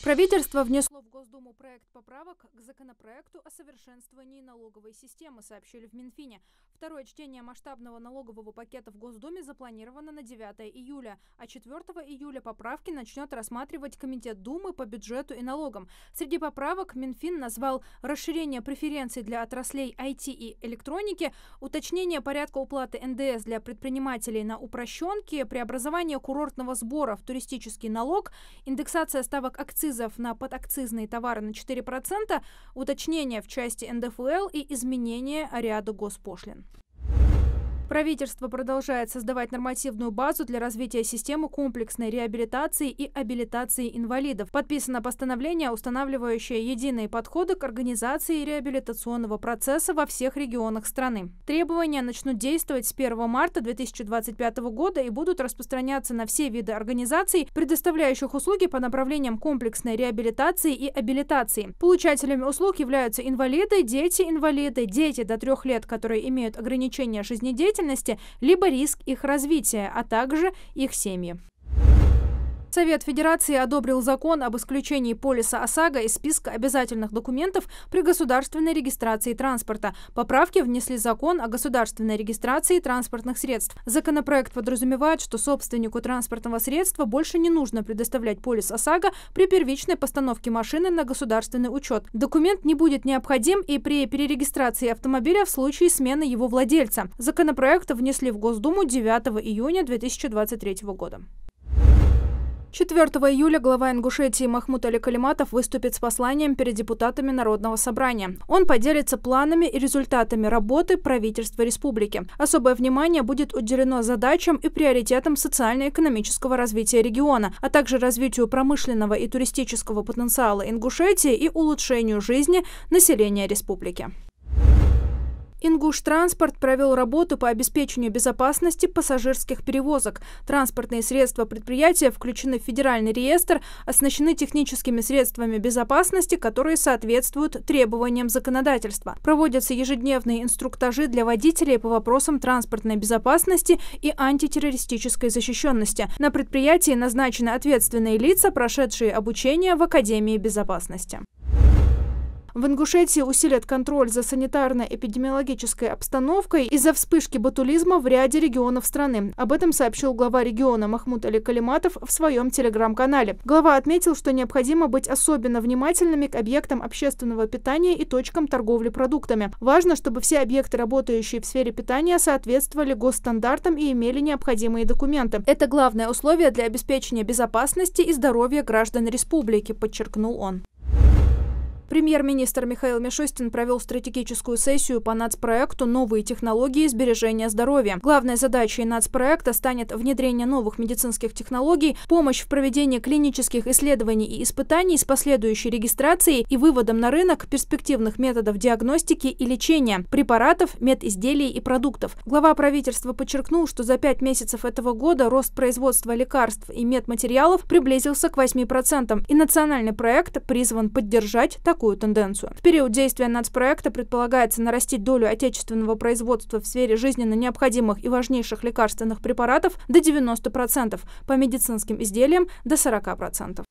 Правительство внесло в Госдуму проект поправок к законопроекту о совершенствовании налоговой системы, сообщили в Минфине. Второе чтение масштабного налогового пакета в Госдуме запланировано на 9 июля, а 4 июля поправки начнет рассматривать Комитет Думы по бюджету и налогам. Среди поправок Минфин назвал расширение преференций для отраслей IT и электроники, уточнение порядка уплаты НДС для предпринимателей на упрощенке, преобразование курортного сбора в туристический налог, индексация ставок акцизов на подакцизные товары на 4%, уточнение в части НДФЛ и изменение ряда госпошлин. Правительство продолжает создавать нормативную базу для развития системы комплексной реабилитации и абилитации инвалидов. Подписано постановление, устанавливающее единые подходы к организации реабилитационного процесса во всех регионах страны. Требования начнут действовать с 1 марта 2025 года и будут распространяться на все виды организаций, предоставляющих услуги по направлениям комплексной реабилитации и абилитации. Получателями услуг являются инвалиды, дети до 3 лет, которые имеют ограничения жизнедеятельности, либо риск их развития, а также их семьи. Совет Федерации одобрил закон об исключении полиса ОСАГО из списка обязательных документов при государственной регистрации транспорта. Поправки внесли закон о государственной регистрации транспортных средств. Законопроект подразумевает, что собственнику транспортного средства больше не нужно предоставлять полис ОСАГО при первичной постановке машины на государственный учет. Документ не будет необходим и при перерегистрации автомобиля в случае смены его владельца. Законопроект внесли в Госдуму 9 июня 2023 года. 4 июля глава Ингушетии Махмут Али Калиматов выступит с посланием перед депутатами Народного собрания. Он поделится планами и результатами работы правительства республики. Особое внимание будет уделено задачам и приоритетам социально-экономического развития региона, а также развитию промышленного и туристического потенциала Ингушетии и улучшению жизни населения республики. Ингуштранспорт провел работу по обеспечению безопасности пассажирских перевозок. Транспортные средства предприятия включены в федеральный реестр, оснащены техническими средствами безопасности, которые соответствуют требованиям законодательства. Проводятся ежедневные инструктажи для водителей по вопросам транспортной безопасности и антитеррористической защищенности. На предприятии назначены ответственные лица, прошедшие обучение в Академии безопасности. В Ингушетии усилят контроль за санитарно-эпидемиологической обстановкой из-за вспышки ботулизма в ряде регионов страны. Об этом сообщил глава региона Махмут Али Калиматов в своем телеграм-канале. Глава отметил, что необходимо быть особенно внимательными к объектам общественного питания и точкам торговли продуктами. Важно, чтобы все объекты, работающие в сфере питания, соответствовали госстандартам и имели необходимые документы. Это главное условие для обеспечения безопасности и здоровья граждан республики, подчеркнул он. Премьер-министр Михаил Мишустин провел стратегическую сессию по нацпроекту «Новые технологии сбережения здоровья». Главной задачей нацпроекта станет внедрение новых медицинских технологий, помощь в проведении клинических исследований и испытаний с последующей регистрацией и выводом на рынок перспективных методов диагностики и лечения, препаратов, медизделий и продуктов. Глава правительства подчеркнул, что за 5 месяцев этого года рост производства лекарств и медматериалов приблизился к 8%, и национальный проект призван поддержать такую тенденцию. В период действия нацпроекта предполагается нарастить долю отечественного производства в сфере жизненно необходимых и важнейших лекарственных препаратов до 90%, по медицинским изделиям до 40%.